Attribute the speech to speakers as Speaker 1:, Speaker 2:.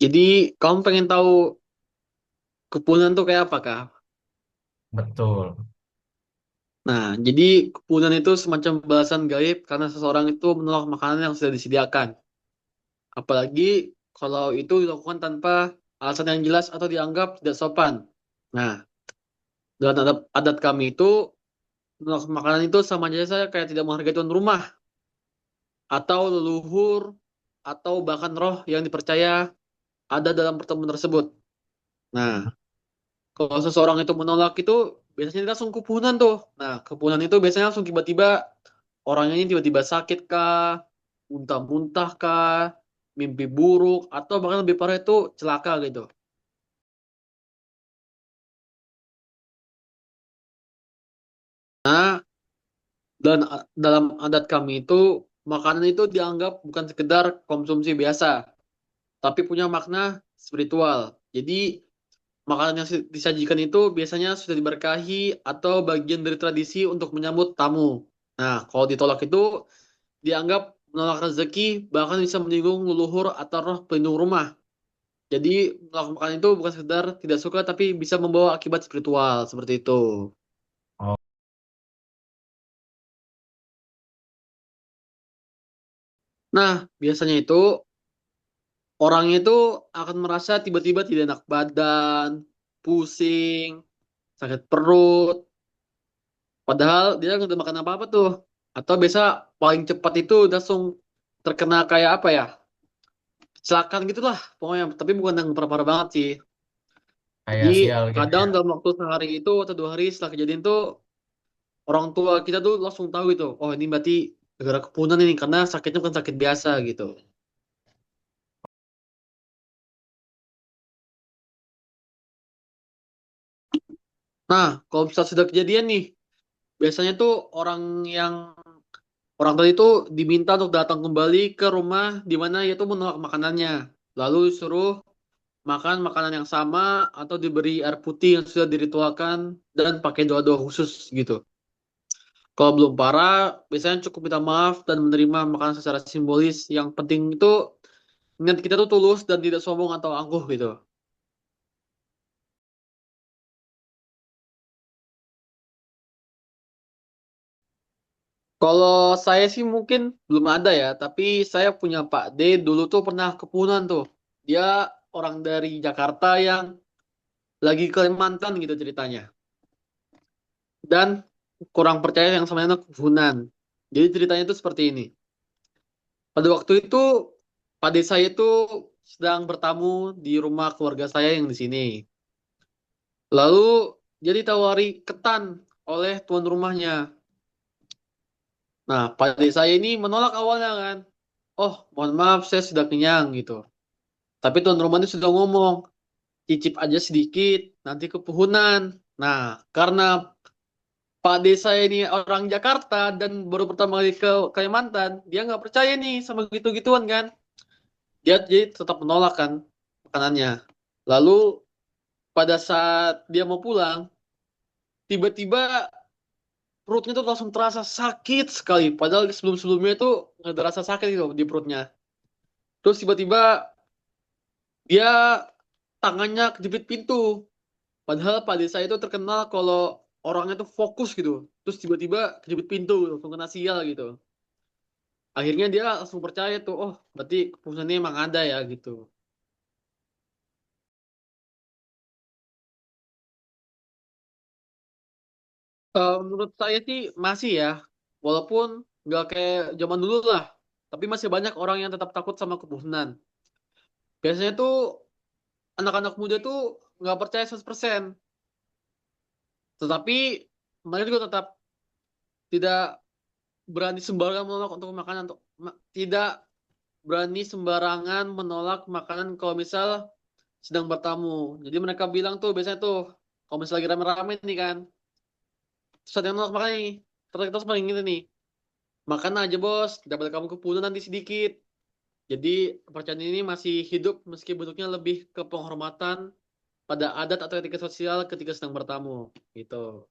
Speaker 1: Jadi kamu pengen tahu kepunan tuh kayak apa, Kak?
Speaker 2: Betul.
Speaker 1: Nah, jadi kepunan itu semacam balasan gaib karena seseorang itu menolak makanan yang sudah disediakan. Apalagi kalau itu dilakukan tanpa alasan yang jelas atau dianggap tidak sopan. Nah, dalam adat kami itu menolak makanan itu sama aja saya kayak tidak menghargai tuan rumah atau leluhur atau bahkan roh yang dipercaya ada dalam pertemuan tersebut. Nah, kalau seseorang itu menolak itu biasanya dia langsung kepunan tuh. Nah, kepunan itu biasanya langsung tiba-tiba orangnya ini tiba-tiba sakit kah, muntah-muntah kah, mimpi buruk, atau bahkan lebih parah itu celaka gitu. Nah, dan dalam adat kami itu makanan itu dianggap bukan sekedar konsumsi biasa, tapi punya makna spiritual. Jadi makanan yang disajikan itu biasanya sudah diberkahi atau bagian dari tradisi untuk menyambut tamu. Nah, kalau ditolak itu dianggap menolak rezeki, bahkan bisa menyinggung leluhur atau roh pelindung rumah. Jadi menolak makanan itu bukan sekedar tidak suka, tapi bisa membawa akibat spiritual seperti itu.
Speaker 2: Oh,
Speaker 1: Nah, biasanya itu orangnya itu akan merasa tiba-tiba tidak enak badan, pusing, sakit perut, padahal dia nggak udah makan apa-apa tuh. Atau biasa paling cepat itu langsung terkena kayak apa ya? Kecelakaan gitu lah pokoknya. Tapi bukan yang parah-parah banget sih. Jadi
Speaker 2: kayak sial gitu
Speaker 1: kadang
Speaker 2: ya.
Speaker 1: dalam waktu sehari itu atau 2 hari setelah kejadian itu orang tua kita tuh langsung tahu itu. Oh ini berarti gara kepunan ini karena sakitnya bukan sakit biasa gitu. Nah kalau bisa sudah kejadian nih, biasanya tuh orang yang orang tadi itu diminta untuk datang kembali ke rumah di mana ia tuh menolak makanannya. Lalu suruh makan makanan yang sama atau diberi air putih yang sudah diritualkan dan pakai doa-doa khusus gitu. Kalau belum parah, biasanya cukup minta maaf dan menerima makanan secara simbolis. Yang penting itu niat kita tuh tulus dan tidak sombong atau angkuh gitu. Kalau saya sih mungkin belum ada ya, tapi saya punya Pak D dulu tuh pernah kepunan tuh. Dia orang dari Jakarta yang lagi ke Kalimantan gitu ceritanya. Dan kurang percaya yang namanya kepunan. Jadi ceritanya itu seperti ini. Pada waktu itu Pak D saya itu sedang bertamu di rumah keluarga saya yang di sini. Lalu jadi ditawari ketan oleh tuan rumahnya. Nah, Pak D saya ini menolak awalnya kan. Oh, mohon maaf, saya sudah kenyang gitu. Tapi tuan rumahnya sudah ngomong, cicip aja sedikit, nanti kepuhunan. Nah, karena Pak Desa ini orang Jakarta dan baru pertama kali ke Kalimantan, dia nggak percaya nih sama gitu-gituan kan. Dia jadi tetap menolak kan makanannya. Lalu pada saat dia mau pulang, tiba-tiba perutnya tuh langsung terasa sakit sekali. Padahal sebelum-sebelumnya itu nggak ada rasa sakit gitu di perutnya. Terus tiba-tiba dia tangannya kejepit pintu. Padahal Pak Desa itu terkenal kalau orangnya tuh fokus gitu. Terus tiba-tiba kejepit pintu, langsung kena sial gitu. Akhirnya dia langsung percaya tuh, oh berarti keputusan ini emang ada ya gitu. Menurut saya sih masih ya, walaupun nggak kayak zaman dulu lah. Tapi masih banyak orang yang tetap takut sama keputusan. Biasanya tuh anak-anak muda tuh nggak percaya 100%. Tetapi mereka juga tetap tidak berani sembarangan menolak untuk makanan. Tidak berani sembarangan menolak makanan kalau misal sedang bertamu. Jadi mereka bilang tuh biasanya tuh kalau misalnya lagi rame-rame nih kan, terus ada yang nolak makan nih, terus kita paling gitu nih, makan aja bos, dapat kamu keputusan nanti sedikit. Jadi kepercayaan ini masih hidup meski bentuknya lebih ke penghormatan pada adat atau etika sosial ketika sedang bertamu gitu.